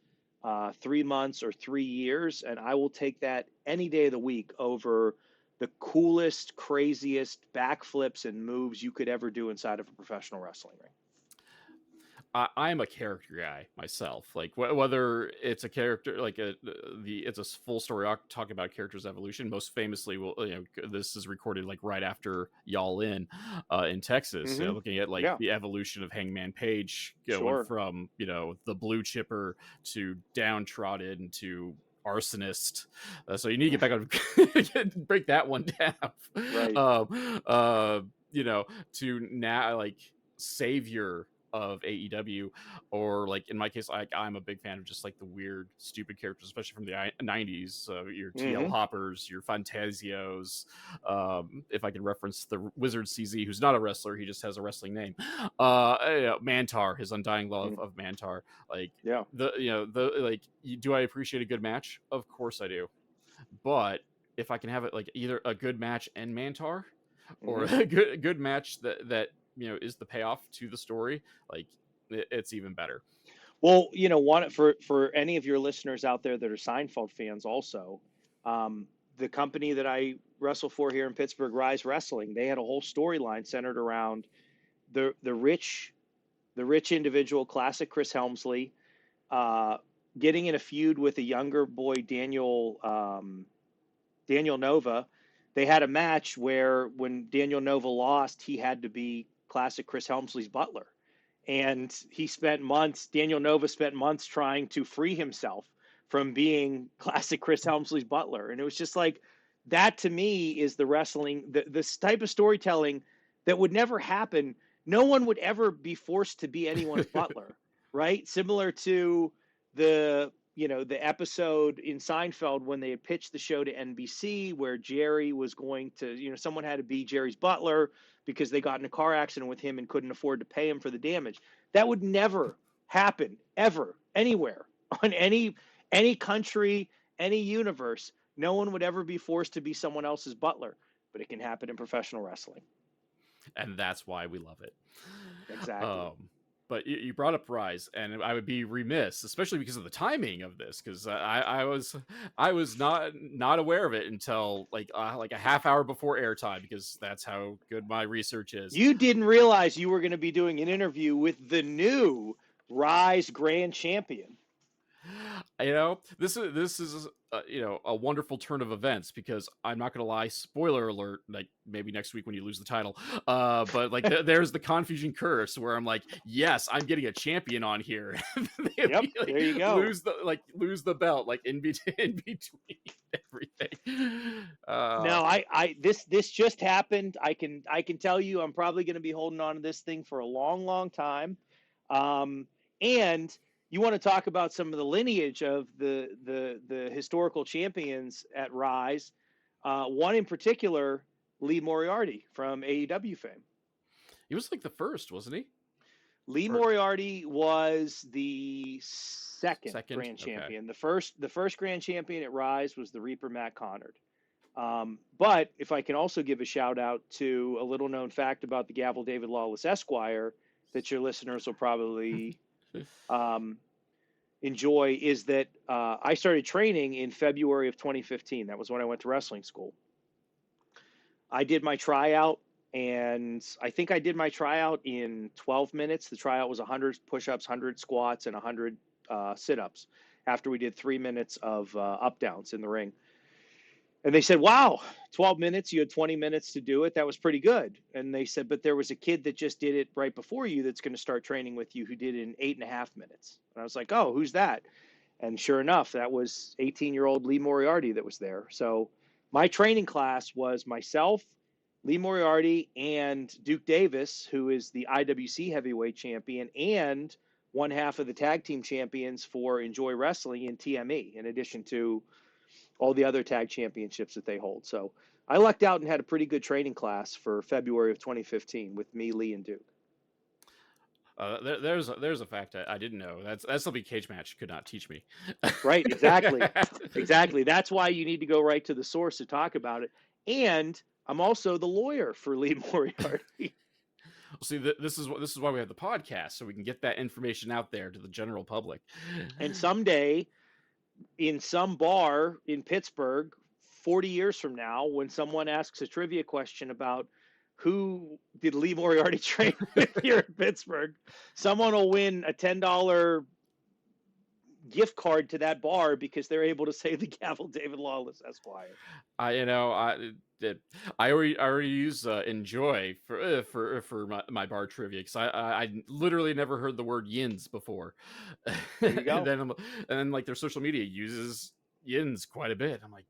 3 months, or 3 years, and I will take that any day of the week over the coolest, craziest backflips and moves you could ever do inside of a professional wrestling ring. I'm a character guy myself. Like whether it's a character like it's a full story arc talking about characters' evolution. Most famously, this is recorded like right after Y'all in Texas, Hmm. looking at like Yeah, the evolution of Hangman Page going sure. from the blue chipper to downtrodden to arsonist. So you need to get back on break that one down. Right. To now like savior of AEW, or like in my case, I'm a big fan of just like the weird, stupid characters, especially from the '90s. Your TL Hmm. Hoppers, your Fantasios. If I can reference the Wizard CZ, who's not a wrestler, he just has a wrestling name. Mantar, his undying love of Mantar. Like Yeah. do I appreciate a good match? Of course I do, but if I can have it like either a good match and Mantar, or Hmm. a good match that is the payoff to the story, like it's even better. Well, one for any of your listeners out there that are Seinfeld fans, also, the company that I wrestle for here in Pittsburgh, Rise Wrestling, they had a whole storyline centered around the rich individual, classic Chris Helmsley, uh, getting in a feud with a younger boy, Daniel Nova. They had a match where when Daniel Nova lost, he had to be classic Chris Helmsley's butler. And Daniel Nova spent months trying to free himself from being classic Chris Helmsley's butler. And it was just like, that to me is the wrestling, this type of storytelling that would never happen. No one would ever be forced to be anyone's butler, right? Similar to the episode in Seinfeld when they had pitched the show to NBC where Jerry was going to, someone had to be Jerry's butler because they got in a car accident with him and couldn't afford to pay him for the damage. That would never happen ever anywhere on any country, any universe. No one would ever be forced to be someone else's butler, but it can happen in professional wrestling. And that's why we love it. Exactly. But you brought up Rise, and I would be remiss, especially because of the timing of this, because I was not aware of it until like a half hour before airtime, because that's how good my research is. You didn't realize you were going to be doing an interview with the new Rise Grand Champion. This is a wonderful turn of events, because I'm not gonna lie, spoiler alert, like maybe next week when you lose the title, but like there's the confusion curse where I'm like, yes, I'm getting a champion on here. Yep, there you go. Lose the belt like in between everything. No, this just happened. I can tell you, I'm probably going to be holding on to this thing for a long time, and you want to talk about some of the lineage of the historical champions at Rise. One in particular, Lee Moriarty from AEW fame. He was like the first, wasn't he? Lee Moriarty was the second grand champion. Okay. The first grand champion at Rise was the Reaper Matt Connard. But if I can also give a shout out to a little known fact about the Gavel David Lawless Esquire that your listeners will probably enjoy, is that I started training in February of 2015. That was when I went to wrestling school. I did my tryout, and I think I did my tryout in 12 minutes. The tryout was 100 push-ups, 100 squats, and 100 sit-ups after we did 3 minutes of up-downs in the ring. And they said, wow, 12 minutes, you had 20 minutes to do it. That was pretty good. And they said, but there was a kid that just did it right before you that's going to start training with you who did it in 8.5 minutes. And I was like, oh, who's that? And sure enough, that was 18-year-old Lee Moriarty that was there. So my training class was myself, Lee Moriarty, and Duke Davis, who is the IWC heavyweight champion and one half of the tag team champions for Enjoy Wrestling in TME, in addition to all the other tag championships that they hold. So I lucked out and had a pretty good training class for February of 2015 with me, Lee, and Duke. There's a fact I didn't know. That's something Cage Match could not teach me. Right, exactly. That's why you need to go right to the source to talk about it. And I'm also the lawyer for Lee Moriarty. See, this is why we have the podcast, so we can get that information out there to the general public. And someday, in some bar in Pittsburgh, 40 years from now, when someone asks a trivia question about who did Lee Moriarty train with here in Pittsburgh, someone will win a $10 gift card to that bar because they're able to say the Gavel David Lawless Esquire. I already use Enjoy for my bar trivia, because I literally never heard the word yins before. There you go. and then like their social media uses yins quite a bit. I'm like,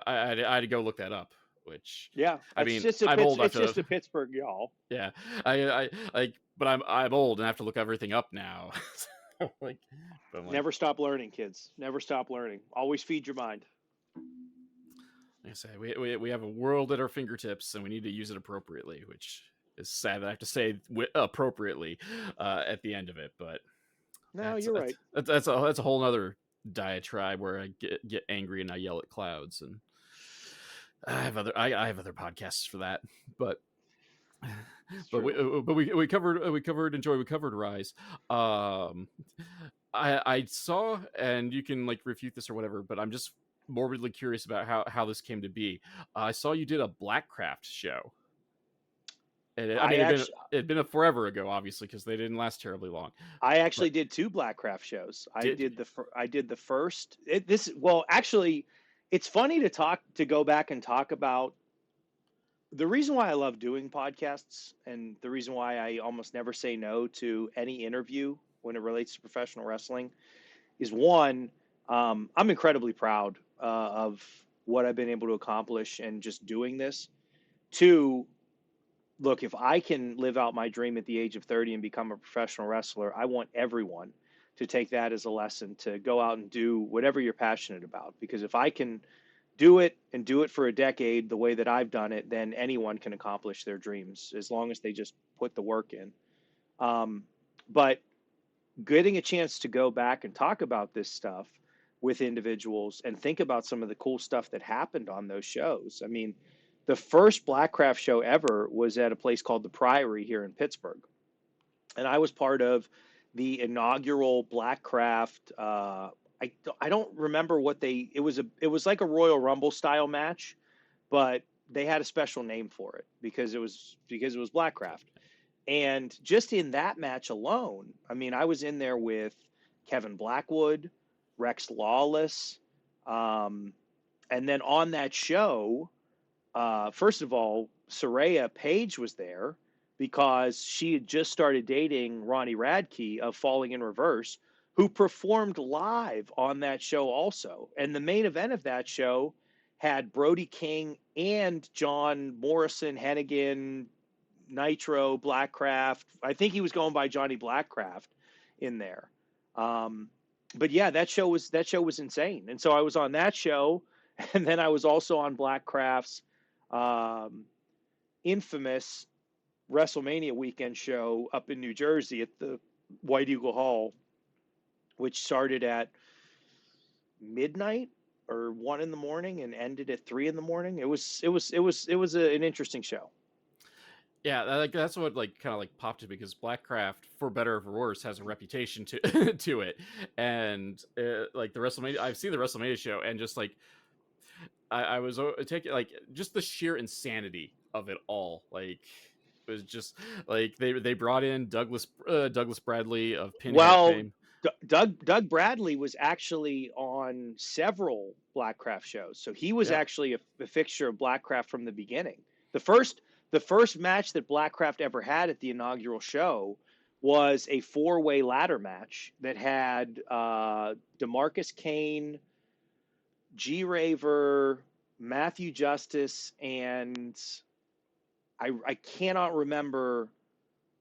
I had to go look that up. Which I mean, I'm old. It's just a Pittsburgh, y'all. Yeah, but I'm old and I have to look everything up now. Like, never stop learning, kids. Never stop learning. Always feed your mind. Like I say, we have a world at our fingertips, and we need to use it appropriately, which is sad that I have to say appropriately at the end of it. But no, you're right. That's a whole other diatribe where I get angry and I yell at clouds, and I have other podcasts for that. But we covered Enjoy, we covered Rise. I saw, and you can like refute this or whatever, but I'm just morbidly curious about how this came to be. I saw you did a Blackcraft show. And it'd been a forever ago, obviously, because they didn't last terribly long. I actually did 2 Blackcraft shows. I did the first. Actually, it's funny to go back and talk about the reason why I love doing podcasts, and the reason why I almost never say no to any interview when it relates to professional wrestling, is one, I'm incredibly proud of what I've been able to accomplish and just doing this. Two, look, if I can live out my dream at the age of 30 and become a professional wrestler, I want everyone to take that as a lesson to go out and do whatever you're passionate about. Because if I can do it and do it for a decade the way that I've done it, then anyone can accomplish their dreams as long as they just put the work in. But getting a chance to go back and talk about this stuff with individuals and think about some of the cool stuff that happened on those shows. I mean, the first Blackcraft show ever was at a place called the Priory here in Pittsburgh. And I was part of the inaugural Blackcraft. I don't remember what it was like a Royal Rumble style match, but they had a special name for it because it was Blackcraft. And just in that match alone, I mean, I was in there with Kevin Blackwood, Rex Lawless, and then on that show, first of all, Saraya Page was there because she had just started dating Ronnie Radke of Falling in Reverse, who performed live on that show also. And the main event of that show had Brody King and John Morrison, Hennigan, Nitro, Blackcraft. I think he was going by Johnny Blackcraft in there. But yeah, that show was insane. And so I was on that show, and then I was also on Blackcraft's infamous WrestleMania weekend show up in New Jersey at the White Eagle Hall, which started at midnight or 1 in the morning and ended at 3 in the morning. It was an interesting show. Yeah, that's what kind of popped it, because Blackcraft, for better or for worse, has a reputation to to it, and the WrestleMania. I've seen the WrestleMania show, and just I was taking just the sheer insanity of it all. It was just they brought in Douglas Bradley of Pinhead fame. Doug Bradley was actually on several Blackcraft shows, so he was actually a fixture of Blackcraft from the beginning. The first match that Blackcraft ever had at the inaugural show was a 4-way ladder match that had DeMarcus Kane, G Raver, Matthew Justice, and I cannot remember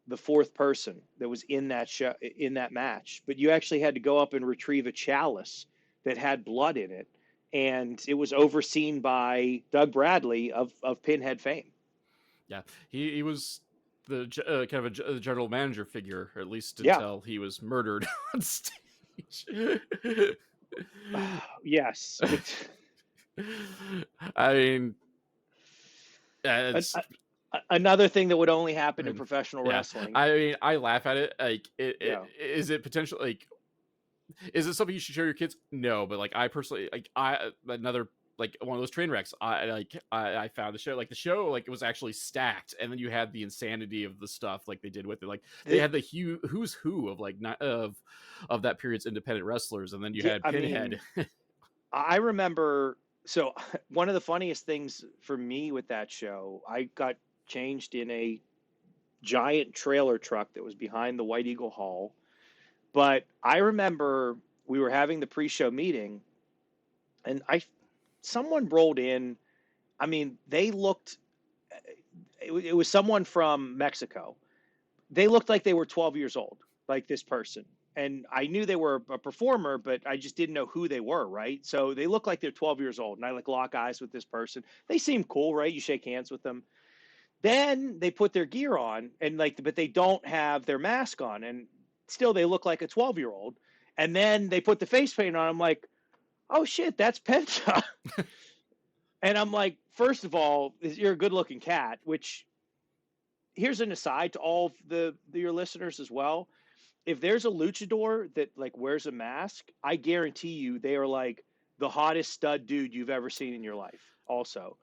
the fourth person that was in that match. But you actually had to go up and retrieve a chalice that had blood in it, and it was overseen by Doug Bradley of Pinhead fame. Yeah, he was the kind of a general manager figure, or at least until he was murdered on stage. Yes. I mean, it's another thing that would only happen in professional wrestling. I mean, I laugh at it. Is it potential? Is it something you should show your kids? No, but I personally another one of those train wrecks. I found the show. The show it was actually stacked, and then you had the insanity of the stuff they did with it. They had the who's who of that period's independent wrestlers, and then you had Pinhead. I mean, I remember. So one of the funniest things for me with that show, I got changed in a giant trailer truck that was behind the White Eagle Hall. But I remember we were having the pre-show meeting, and someone rolled in. I mean, they looked. It was someone from Mexico. They looked like they were 12 years old, like this person. And I knew they were a performer, but I just didn't know who they were, right? So they look like they're 12 years old, and I lock eyes with this person. They seem cool, right? You shake hands with them. Then they put their gear on, and but they don't have their mask on, and still they look like a 12-year-old. And then they put the face paint on. I'm like, oh shit, that's Penta. And I'm like, first of all, you're a good-looking cat. Which, here's an aside to all of your listeners as well. If there's a luchador that wears a mask, I guarantee you they are the hottest stud dude you've ever seen in your life. Also,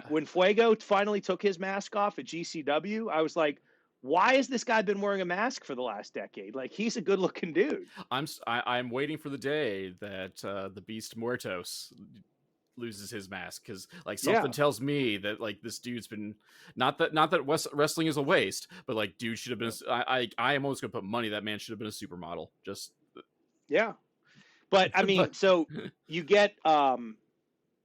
when Fuego finally took his mask off at GCW, I was like, why has this guy been wearing a mask for the last decade? He's a good looking dude. I'm waiting for the day that the Beast Muertos loses his mask, because something tells me that this dude's been not that wrestling is a waste, but dude should have been I am almost gonna put money that man should have been a supermodel. Just But I mean, But so you get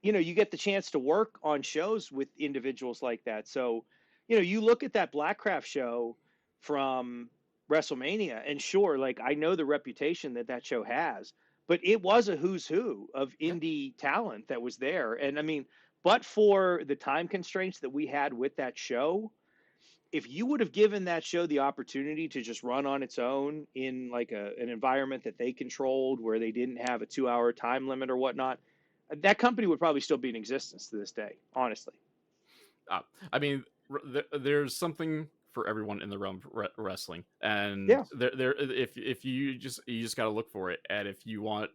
you get the chance to work on shows with individuals like that. So, you look at that Blackcraft show from WrestleMania, and sure, like I know the reputation that that show has, but it was a who's who of yeah, indie talent that was there. And I mean, but for the time constraints that we had with that show, if you would have given that show the opportunity to just run on its own in like an environment that they controlled where they didn't have a 2 hour time limit or whatnot, that company would probably still be in existence to this day, honestly. I mean, there's something for everyone in the realm of wrestling, and Yeah, there if you just got to look for it, and if you want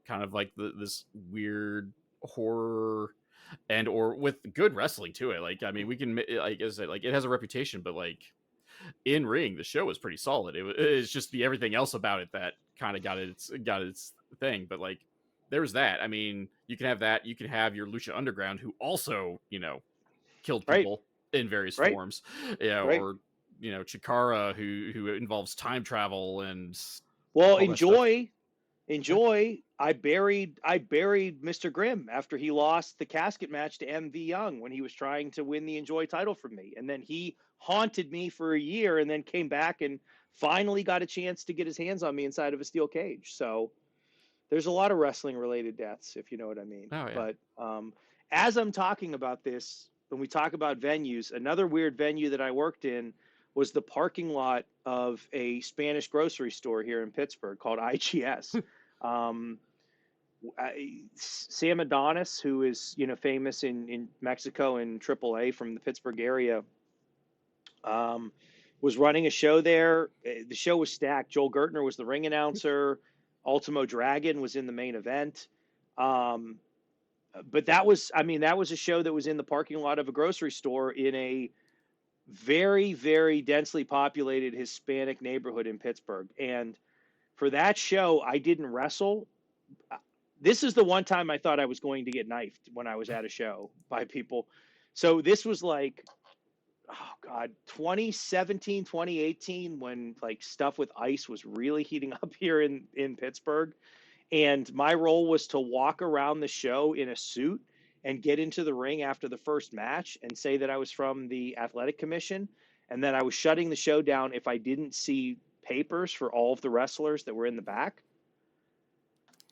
kind of like this weird horror and or with good wrestling to it, like I mean, we can like as I said, like it has a reputation, but like in ring, the show was pretty solid. It's just the everything else about it that kind of got its thing, but like. There's that. I mean, you can have that. You can have your Lucha Underground, who also, killed right, people in various right, forms, yeah, right. or Chikara, who involves time travel and Well, all that stuff. Yeah, enjoy. I buried Mr. Grimm after he lost the casket match to MV Young when he was trying to win the Enjoy title from me, and then he haunted me for a year, and then came back and finally got a chance to get his hands on me inside of a steel cage. So there's a lot of wrestling related deaths, if you know what I mean. oh yeah, But as I'm talking about this, when we talk about venues, another weird venue that I worked in was the parking lot of a Spanish grocery store here in Pittsburgh called IGS. Um, Sam Adonis, who is famous in Mexico and AAA from the Pittsburgh area, um, was running a show there. The show was stacked. Joel Gertner was the ring announcer. Ultimo Dragon was in the main event. Um, but that was a show that was in the parking lot of a grocery store in a very, very densely populated Hispanic neighborhood in Pittsburgh. And for that show, I didn't wrestle. This is the one time I thought I was going to get knifed when I was at a show by people. So this was like, oh God, 2017, 2018, when like stuff with ice was really heating up here in Pittsburgh. And my role was to walk around the show in a suit and get into the ring after the first match and say that I was from the athletic commission. And then I was shutting the show down if I didn't see papers for all of the wrestlers that were in the back.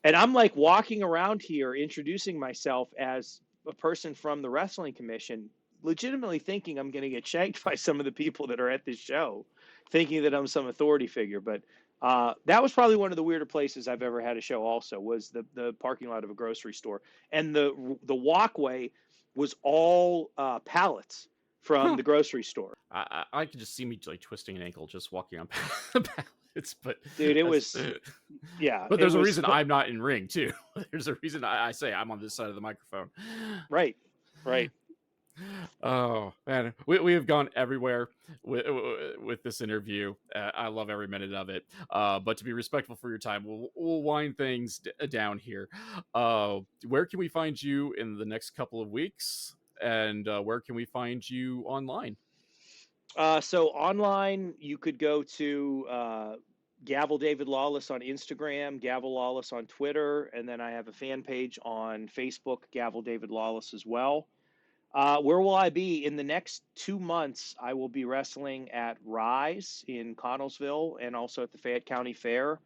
And I'm like walking around here introducing myself as a person from the wrestling commission, legitimately thinking I'm going to get shanked by some of the people that are at this show, thinking that I'm some authority figure. But that was probably one of the weirder places I've ever had a show. Also, was the parking lot of a grocery store, and the walkway was all pallets from huh. the grocery store. I could just see me like twisting an ankle just walking on pallets, but Dude, it that's. was yeah, But it there's a was reason I'm not in ring too. There's a reason I say I'm on this side of the microphone. right, right. Oh man, we have gone everywhere with this interview. I love every minute of it. But to be respectful for your time, we'll wind things down here. Where can we find you in the next couple of weeks? And where can we find you online? So online, you could go to Gavel David Lawless on Instagram, Gavel Lawless on Twitter, and then I have a fan page on Facebook, Gavel David Lawless as well. Where will I be in the next 2 months? I will be wrestling at Rise in Connellsville and also at the Fayette County Fair.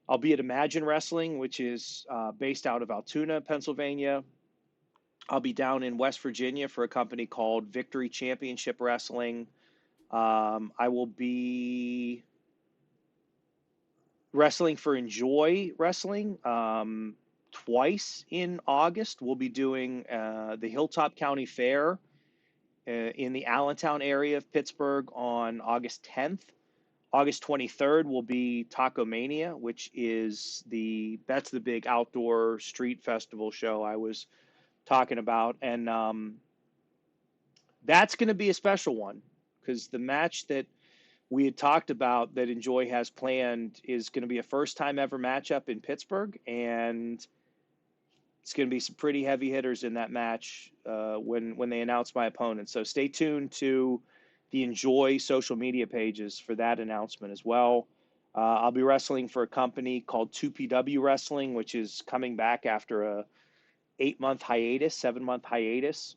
I'll be at Imagine Wrestling, which is based out of Altoona, Pennsylvania. I'll be down in West Virginia for a company called Victory Championship Wrestling. I will be wrestling for Enjoy Wrestling twice in August. We'll be doing the Hilltop County Fair in the Allentown area of Pittsburgh on August 10th. August 23rd will be Taco Mania, which is that's the big outdoor street festival show I was talking about, and that's going to be a special one because the match that we had talked about that Enjoy has planned is going to be a first time ever matchup in Pittsburgh, and it's going to be some pretty heavy hitters in that match when they announce my opponent. So stay tuned to the Enjoy social media pages for that announcement as well. I'll be wrestling for a company called 2PW Wrestling, which is coming back after a 8-month hiatus, 7-month hiatus.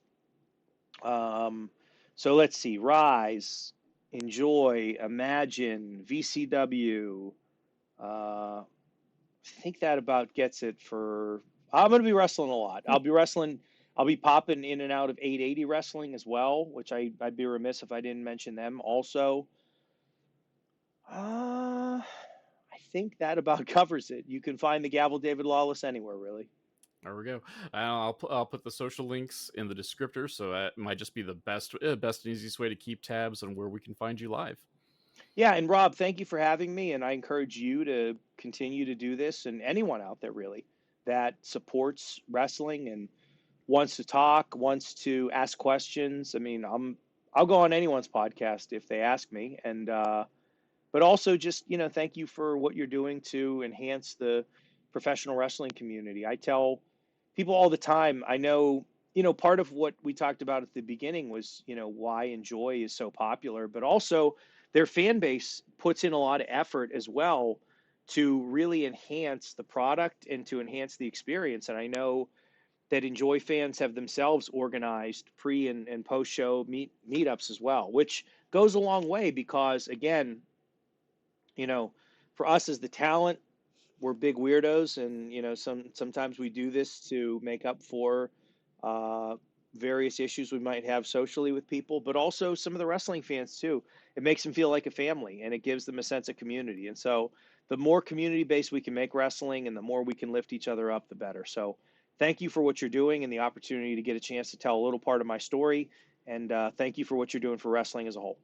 So let's see, Rise, Enjoy, Imagine, VCW. I think that about gets it for. I'm going to be wrestling a lot. I'll be wrestling. I'll be popping in and out of 880 Wrestling as well, which I'd be remiss if I didn't mention them also. I think that about covers it. You can find the Gavel David Lawless anywhere, really. There we go. I'll put the social links in the descriptor, so that might just be the best and easiest way to keep tabs on where we can find you live. Yeah, and Rob, thank you for having me, and I encourage you to continue to do this, and anyone out there really that supports wrestling and wants to talk, wants to ask questions. I mean, I'll go on anyone's podcast if they ask me, and but also just thank you for what you're doing to enhance the professional wrestling community. I tell people all the time. I know part of what we talked about at the beginning was why Enjoy is so popular, but also their fan base puts in a lot of effort as well to really enhance the product and to enhance the experience. And I know that Enjoy fans have themselves organized pre and post show meetups as well, which goes a long way because again, for us as the talent, we're big weirdos, and sometimes we do this to make up for various issues we might have socially with people, but also some of the wrestling fans too. It makes them feel like a family, and it gives them a sense of community. And so, the more community based we can make wrestling, and the more we can lift each other up, the better. So, thank you for what you're doing and the opportunity to get a chance to tell a little part of my story. And thank you for what you're doing for wrestling as a whole.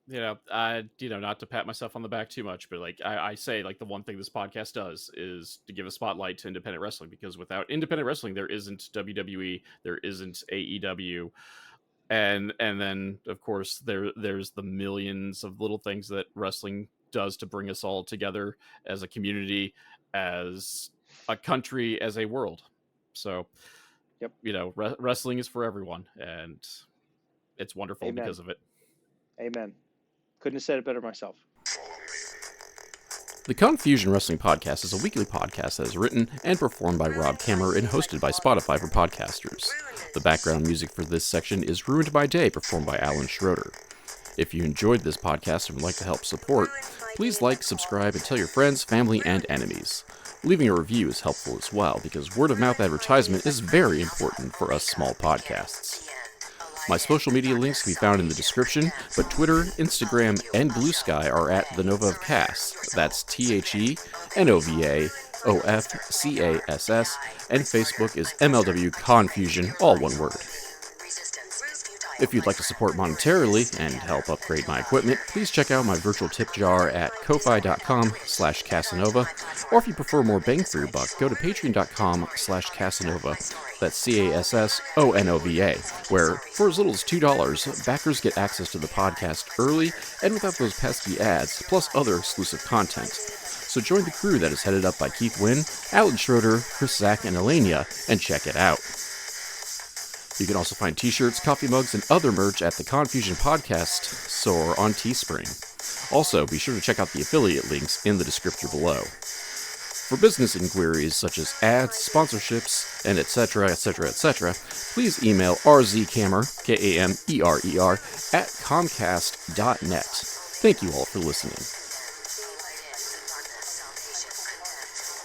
Not to pat myself on the back too much, but like I say, like the one thing this podcast does is to give a spotlight to independent wrestling, because without independent wrestling, there isn't WWE, there isn't AEW, and then of course there's the millions of little things that wrestling does to bring us all together as a community, as a country, as a world. So, Yep. Wrestling is for everyone, and it's wonderful. Amen. Because of it. Amen. Couldn't have said it better myself. The Confusion Wrestling Podcast is a weekly podcast that is written and performed by Rob Kammer and hosted by Spotify for podcasters. The background music for this section is Ruined by Day, performed by Alan Schroeder. If you enjoyed this podcast and would like to help support, please like, subscribe, and tell your friends, family, and enemies. Leaving a review is helpful as well, because word-of-mouth advertisement is very important for us small podcasts. My social media links can be found in the description, but Twitter, Instagram, and Blue Sky are at The Nova of Cass. That's TheNovaofCass, and Facebook is MLW Confusion, all one word. If you'd like to support monetarily and help upgrade my equipment, please check out my virtual tip jar at ko-fi.com/Casanova, or if you prefer more bang for your buck, go to patreon.com/Casanova, that's CASSONOVA, where for as little as $2, backers get access to the podcast early and without those pesky ads, plus other exclusive content. So join the crew that is headed up by Keith Wynn, Alan Schroeder, Chris Zach, and Elenia, and check it out. You can also find t-shirts, coffee mugs, and other merch at the Confusion Podcast store on Teespring. Also, be sure to check out the affiliate links in the description below. For business inquiries such as ads, sponsorships, and etc., please email rzkamer, Kamer, at comcast.net. Thank you all for listening.